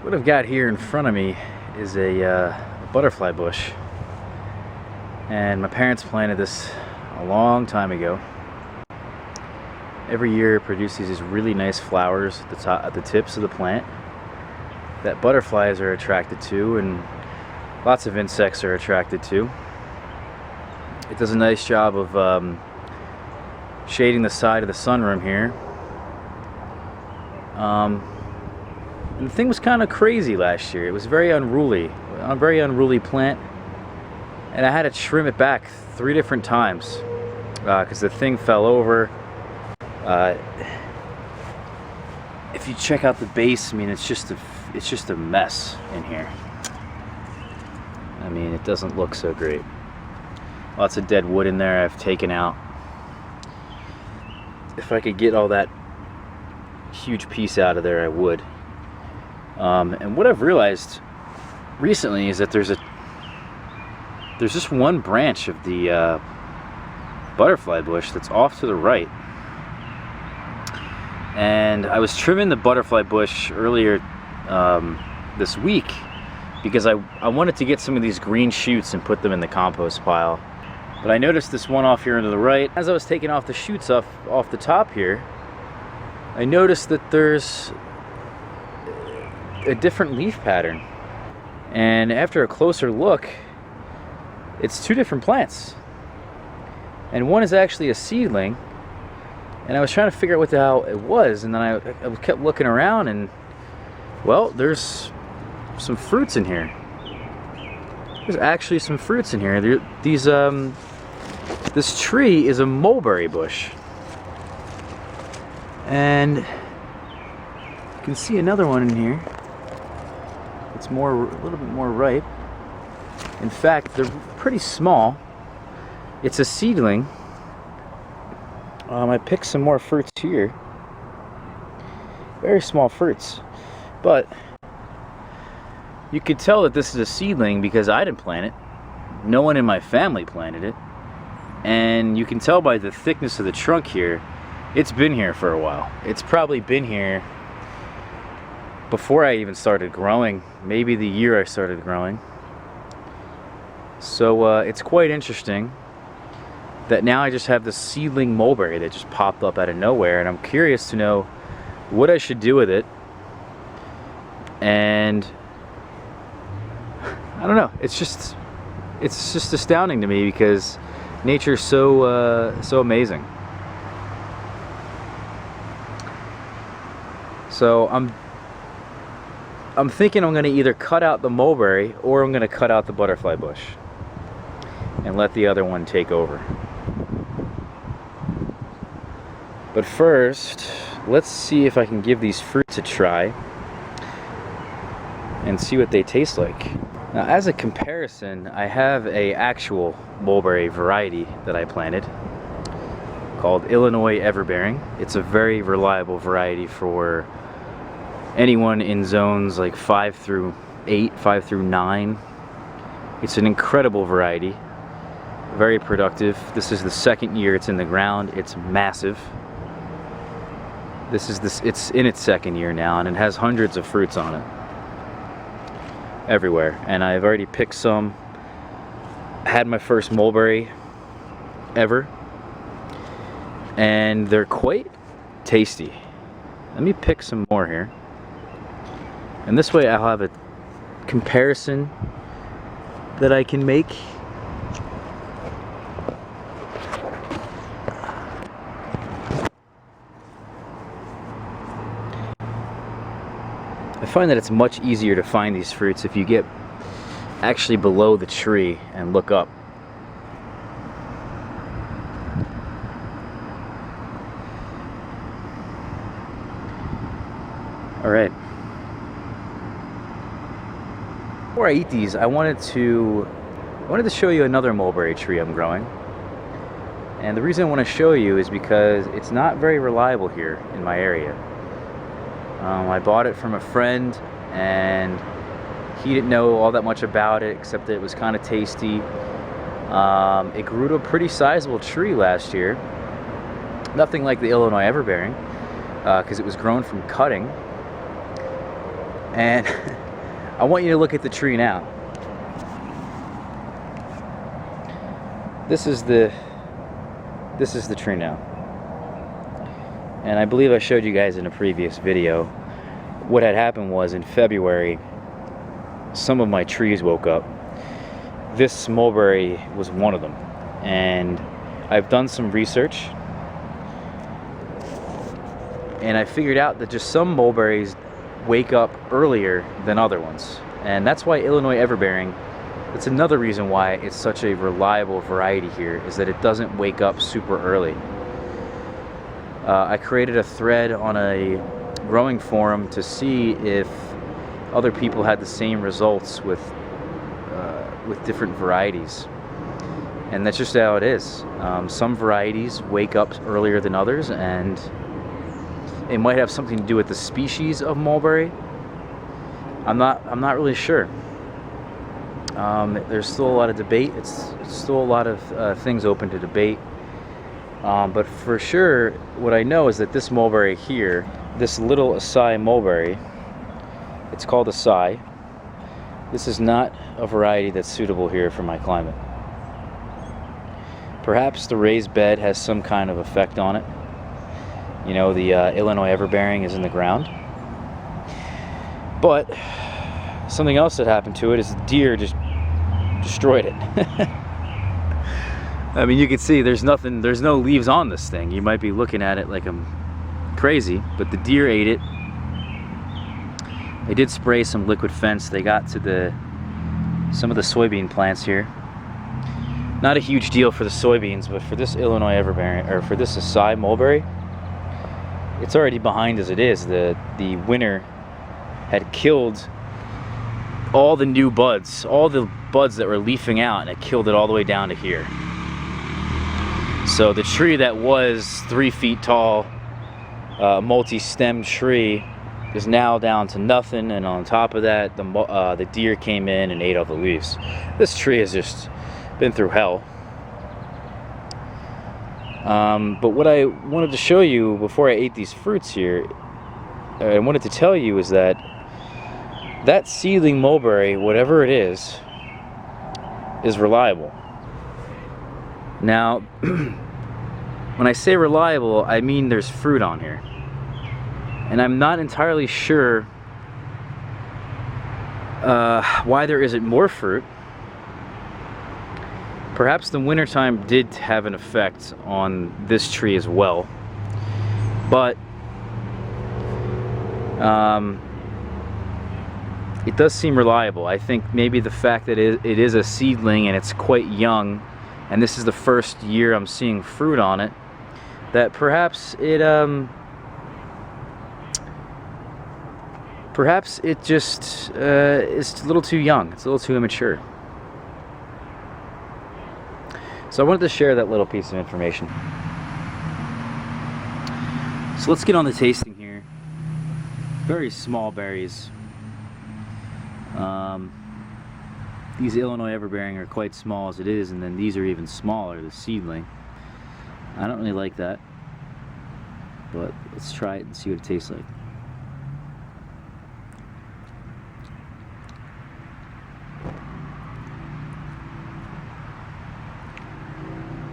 What I've got here in front of me is a butterfly bush, and my parents planted this a long time ago. Every year it produces these really nice flowers at the tips of the plant that butterflies are attracted to, and lots of insects are attracted to. It does a nice job of shading the side of the sunroom here. And the thing was kind of crazy last year. It was very unruly, a very unruly plant, and I had to trim it back 3 different times because the thing fell over. If you check out the base, I mean, it's just a mess in here. I mean, it doesn't look so great. Lots of dead wood in there I've taken out. If I could get all that huge piece out of there, I would. And what I've realized recently is that there's just one branch of the butterfly bush that's off to the right. And I was trimming the butterfly bush earlier this week because I wanted to get some of these green shoots and put them in the compost pile. But I noticed this one off here to the right. As I was taking off the shoots off the top here, I noticed that there's a different leaf pattern. And after a closer look, it's 2 different plants. And one is actually a seedling. And I was trying to figure out what the hell it was, and then I kept looking around, and well, there's some fruits in here. There's actually some fruits in here. This tree is a mulberry bush, and you can see another one in here. It's a little bit more ripe. In fact, they're pretty small. It's a seedling. I picked some more fruits here. Very small fruits, but you could tell that this is a seedling because I didn't plant it. No one in my family planted it. And you can tell by the thickness of the trunk here, it's been here for a while. It's probably been here before I even started growing, maybe the year I started growing. So it's quite interesting that now I just have this seedling mulberry that just popped up out of nowhere, and I'm curious to know what I should do with it. And I don't know, it's just astounding to me because nature's so amazing. So I'm thinking I'm going to either cut out the mulberry or I'm going to cut out the butterfly bush and let the other one take over. But first, let's see if I can give these fruits a try and see what they taste like. Now, as a comparison, I have an actual mulberry variety that I planted called Illinois Everbearing. It's a very reliable variety for anyone in zones like 5 through 8, 5 through 9. It's an incredible variety, very productive. This is the 2nd year it's in the ground. It's massive. It's in its 2nd year now, and it has hundreds of fruits on it everywhere. And I've already picked some. Had my first mulberry ever, and they're quite tasty. Let me pick some more here, and this way I'll have a comparison that I can make. I find that it's much easier to find these fruits if you get actually below the tree and look up. All right. Before I eat these, I wanted to show you another mulberry tree I'm growing. And the reason I want to show you is because it's not very reliable here in my area. I bought it from a friend, and he didn't know all that much about it except that it was kind of tasty. It grew to a pretty sizable tree last year. Nothing like the Illinois Everbearing, because it was grown from cutting. And I want you to look at the tree now. This is the tree now. And I believe I showed you guys in a previous video what had happened was in February some of my trees woke up. This mulberry was one of them, and I've done some research and I figured out that just some mulberries wake up earlier than other ones, and that's why Illinois Everbearing, it's another reason why it's such a reliable variety here, is that it doesn't wake up super early. I created a thread on a growing forum to see if other people had the same results with different varieties, and that's just how it is. Some varieties wake up earlier than others, and it might have something to do with the species of mulberry. I'm not really sure. There's still a lot of debate. It's still a lot of things open to debate. But for sure, what I know is that this mulberry here, this little acai mulberry, it's called acai. This is not a variety that's suitable here for my climate. Perhaps the raised bed has some kind of effect on it. You know, the Illinois Everbearing is in the ground. But something else that happened to it is the deer just destroyed it. I mean, you can see there's no leaves on this thing. You might be looking at it like I'm crazy, but the deer ate it. They did spray some liquid fence. They got to some of the soybean plants here. Not a huge deal for the soybeans, but for this Illinois Everbearing, or for this acai mulberry, it's already behind as it is. The winter had killed all the new buds, all the buds that were leafing out, and it killed it all the way down to here. So the tree that was 3 feet tall, multi-stemmed tree, is now down to nothing, and on top of that, the deer came in and ate all the leaves. This tree has just been through hell. But what I wanted to show you before I ate these fruits here, I wanted to tell you, is that seedling mulberry, whatever it is reliable. Now, when I say reliable, I mean there's fruit on here. And I'm not entirely sure why there isn't more fruit. Perhaps the wintertime did have an effect on this tree as well. But it does seem reliable. I think maybe the fact that it is a seedling and it's quite young, and this is the first year I'm seeing fruit on it, that perhaps it just is a little too young. It's a little too immature. So I wanted to share that little piece of information. So let's get on the tasting here. Very small berries. These Illinois Everbearing are quite small as it is, and then these are even smaller, the seedling. I don't really like that, but let's try it and see what it tastes like.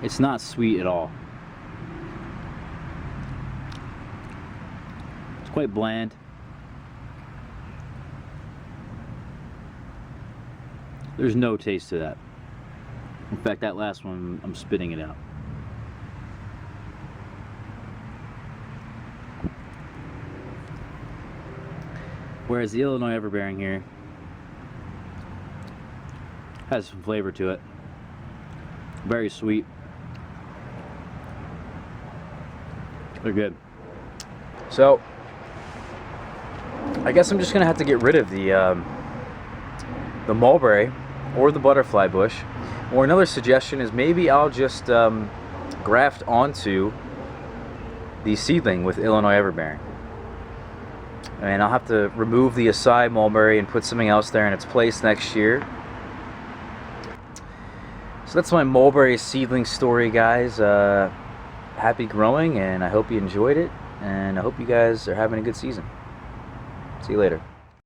It's not sweet at all. It's quite bland. There's no taste to that. In fact, that last one, I'm spitting it out. Whereas the Illinois Everbearing here has some flavor to it. Very sweet. They're good. So I guess I'm just gonna have to get rid of the mulberry or the butterfly bush. Or another suggestion is maybe I'll just graft onto the seedling with Illinois Everbearing. And I'll have to remove the acai mulberry and put something else there in its place next year. So that's my mulberry seedling story, guys. Happy growing, and I hope you enjoyed it, and I hope you guys are having a good season. See you later.